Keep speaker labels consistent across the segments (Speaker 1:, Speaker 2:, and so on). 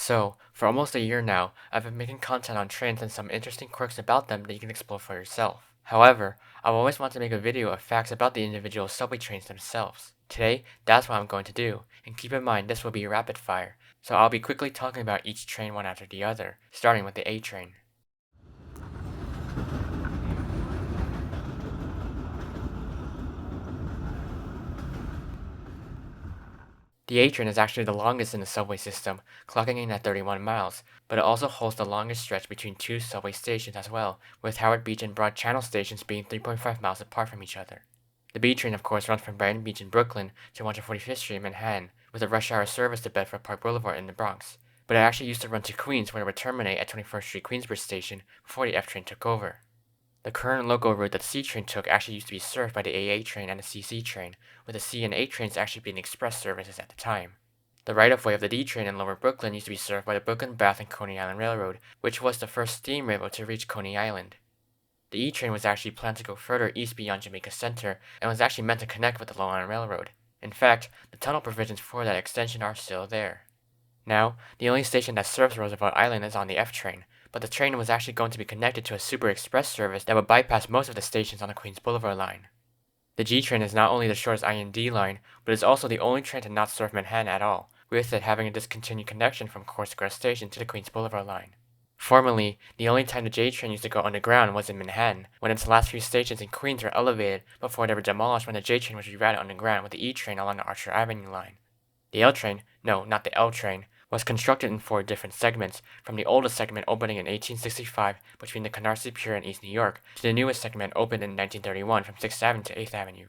Speaker 1: So, for almost a year now, I've been making content on trains and some interesting quirks about them that you can explore for yourself. However, I've always wanted to make a video of facts about the individual subway trains themselves. Today, that's what I'm going to do, and keep in mind this will be rapid fire, so I'll be quickly talking about each train one after the other, starting with the A train. The A train is actually the longest in the subway system, clocking in at 31 miles, but it also holds the longest stretch between two subway stations as well, with Howard Beach and Broad Channel stations being 3.5 miles apart from each other. The B train, of course, runs from Brighton Beach in Brooklyn to 145th Street in Manhattan, with a rush hour service to Bedford Park Boulevard in the Bronx. But it actually used to run to Queens, where it would terminate at 21st Street Queensbridge Station before the F train took over. The current local route that the C train took actually used to be served by the AA train and the CC train, with the C and A trains actually being express services at the time. The right-of-way of the D train in Lower Brooklyn used to be served by the Brooklyn, Bath, and Coney Island Railroad, which was the first steam railroad to reach Coney Island. The E train was actually planned to go further east beyond Jamaica Center, and was actually meant to connect with the Long Island Railroad. In fact, the tunnel provisions for that extension are still there. Now, the only station that serves Roosevelt Island is on the F train, but the train was actually going to be connected to a super express service that would bypass most of the stations on the Queens Boulevard line. The G train is not only the shortest IND line, but is also the only train to not serve Manhattan at all, with it having a discontinued connection from Core Square Station to the Queens Boulevard line. Formerly, the only time the J train used to go underground was in Manhattan, when its last few stations in Queens were elevated before they were demolished when the J train was rerouted underground with the E train along the Archer Avenue line. The L train, no, not the L train, was constructed in 4 different segments, from the oldest segment opening in 1865 between the Canarsie Pier and East New York, to the newest segment opened in 1931 from 6th Avenue to 8th Avenue.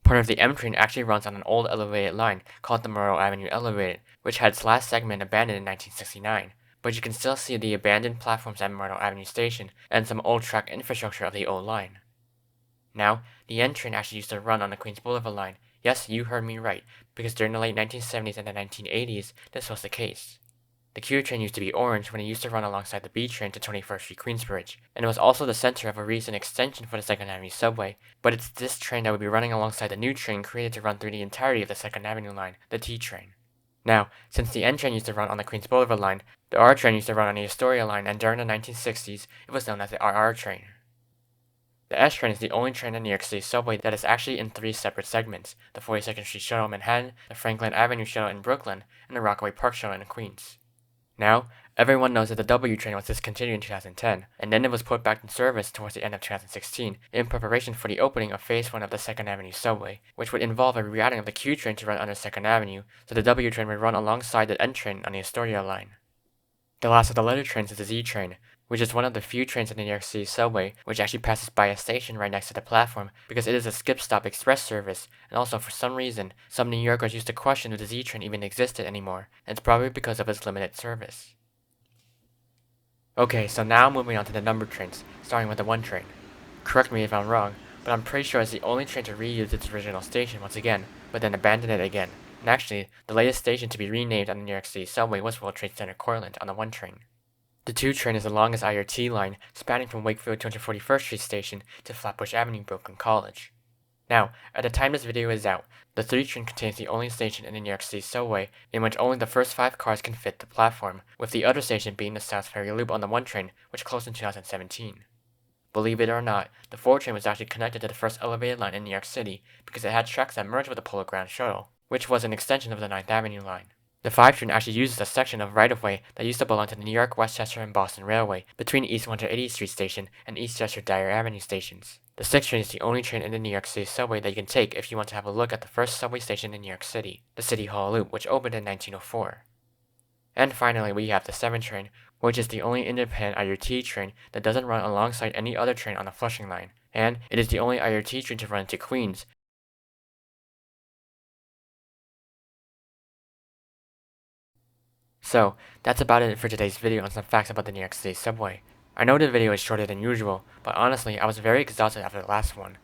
Speaker 1: Part of the M train actually runs on an old elevated line called the Monroe Avenue Elevated, which had its last segment abandoned in 1969, but you can still see the abandoned platforms at Monroe Avenue Station and some old track infrastructure of the old line. Now, the N train actually used to run on the Queens Boulevard line. Yes, you heard me right, because during the late 1970s and the 1980s, this was the case. The Q train used to be orange when it used to run alongside the B train to 21st Street Queensbridge, and it was also the center of a recent extension for the 2nd Avenue subway, but it's this train that would be running alongside the new train created to run through the entirety of the 2nd Avenue line, the T train. Now, since the N train used to run on the Queens Boulevard line, the R train used to run on the Astoria line, and during the 1960s, it was known as the RR train. The S train is the only train in New York City subway that is actually in 3 separate segments: the 42nd Street Shuttle in Manhattan, the Franklin Avenue Shuttle in Brooklyn, and the Rockaway Park Shuttle in Queens. Now, everyone knows that the W train was discontinued in 2010, and then it was put back in service towards the end of 2016 in preparation for the opening of Phase 1 of the 2nd Avenue subway, which would involve a rerouting of the Q train to run under 2nd Avenue, so the W train would run alongside the N train on the Astoria line. The last of the letter trains is the Z train, which is one of the few trains in the New York City subway which actually passes by a station right next to the platform because it is a skip-stop express service, and also for some reason, some New Yorkers used to question if the Z train even existed anymore, and it's probably because of its limited service. Okay, so now moving on to the numbered trains, starting with the 1 train. Correct me if I'm wrong, but I'm pretty sure it's the only train to reuse its original station once again, but then abandon it again. And actually, the latest station to be renamed on the New York City subway was World Trade Center Cortlandt on the 1 train. The 2 train is the longest IRT line, spanning from Wakefield 241st Street Station to Flatbush Avenue, Brooklyn College. Now, at the time this video is out, the 3 train contains the only station in the New York City subway in which only the first 5 cars can fit the platform, with the other station being the South Ferry Loop on the 1 train, which closed in 2017. Believe it or not, the 4 train was actually connected to the first elevated line in New York City because it had tracks that merged with the Polo Ground Shuttle, which was an extension of the 9th Avenue line. The 5 train actually uses a section of right-of-way that used to belong to the New York, Westchester, and Boston Railway between East 180th Street Station and East Chester Dyer Avenue stations. The 6 train is the only train in the New York City subway that you can take if you want to have a look at the first subway station in New York City, the City Hall Loop, which opened in 1904. And finally, we have the 7 train, which is the only independent IRT train that doesn't run alongside any other train on the Flushing line, and it is the only IRT train to run into Queens. So, that's about it for today's video on some facts about the New York City subway. I know the video is shorter than usual, but honestly, I was very exhausted after the last one.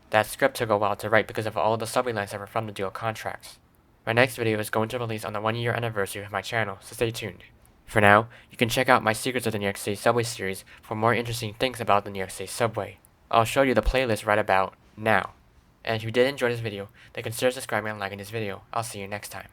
Speaker 1: That script took a while to write because of all the subway lines that were from the dual contracts. My next video is going to release on the 1-year anniversary of my channel, so stay tuned. For now, you can check out my Secrets of the New York City Subway series for more interesting things about the New York City subway. I'll show you the playlist right about now. And if you did enjoy this video, then consider subscribing and liking this video. I'll see you next time.